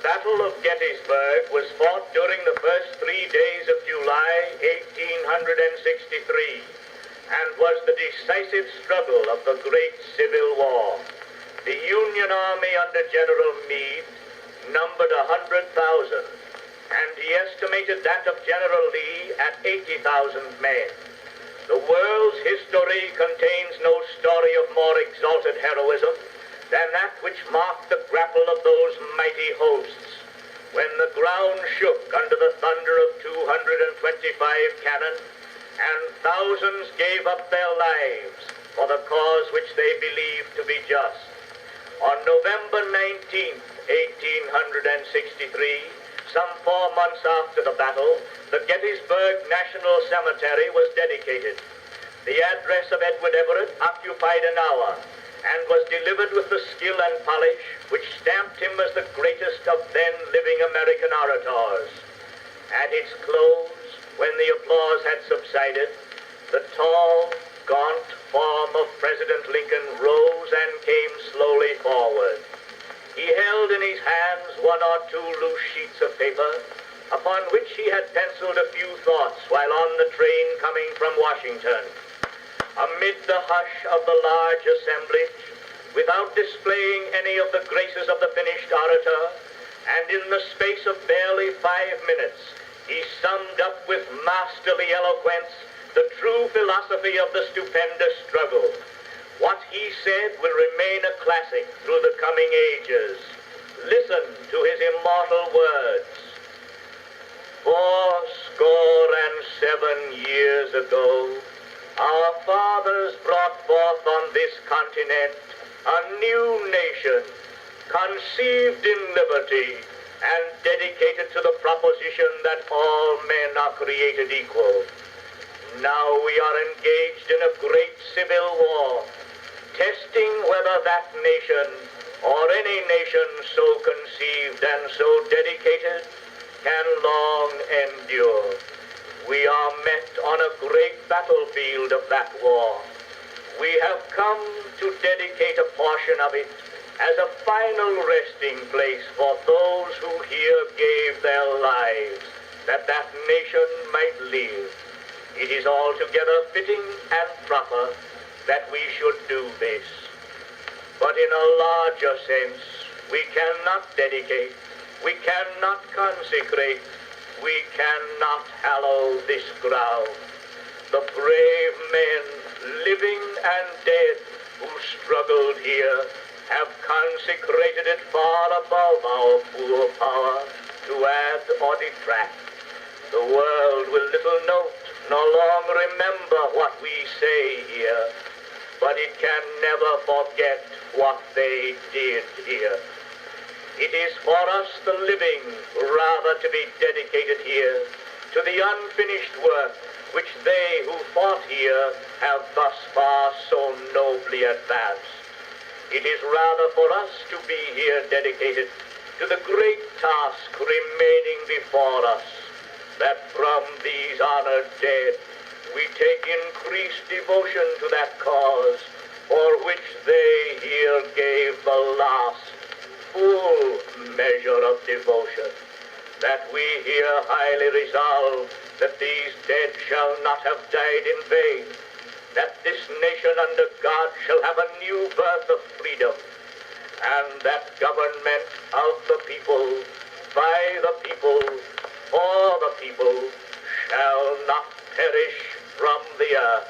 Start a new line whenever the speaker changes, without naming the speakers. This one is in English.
Battle of Gettysburg was fought during the first 3 days of July 1863 and was the decisive struggle of the Great Civil War. The Union Army under General Meade numbered 100,000, and he estimated that of General Lee at 80,000 men. The world's history contains no story of more exalted heroism than that which marked the grapple of those mighty hosts, when the ground shook under the thunder of 225 cannon, and thousands gave up their lives for the cause which they believed to be just. On November 19, 1863, some 4 months after the battle, the Gettysburg National Cemetery was dedicated. The address of Edward Everett occupied an hour and was delivered with the skill and polish which stamped him as the greatest of then living American orators. At its close, when the applause had subsided, the tall, gaunt form of President Lincoln rose and came slowly forward. He held in his hands 1 or 2 loose sheets of paper, upon which he had penciled a few thoughts while on the train coming from Washington. Amid the hush of the large assemblage, without displaying any of the graces of the finished orator, and in the space of barely 5 minutes, he summed up with masterly eloquence the true philosophy of the stupendous struggle. What he said will remain a classic through the coming ages. Listen to his immortal words. 87 years ago, our fathers brought forth on this continent a new nation, conceived in liberty and dedicated to the proposition that all men are created equal. Now we are engaged in a great civil war, testing whether that nation, or any nation so conceived and so dedicated, can long endure. We are met on a great battlefield of that war. We have come to dedicate a portion of it as a final resting place for those who here gave their lives, that that nation might live. It is altogether fitting and proper that we should do this. But in a larger sense, we cannot dedicate, we cannot consecrate, we cannot hallow this ground. The brave men, living and dead, who struggled here, have consecrated it far above our poor power to add or detract. The world will little note nor long remember what we say here, but it can never forget what they did here. It is for us, the living, rather to be dedicated here to the unfinished work which they who fought here have thus far so nobly advanced. It is rather for us to be here dedicated to the great task remaining before us, that from these honored dead we take increased devotion to that cause for which they here gave the last full measure of devotion, that we here highly resolve that these dead shall not have died in vain, that this nation under God shall have a new birth of freedom, and that government of the people, by the people, for the people, shall not perish from the earth.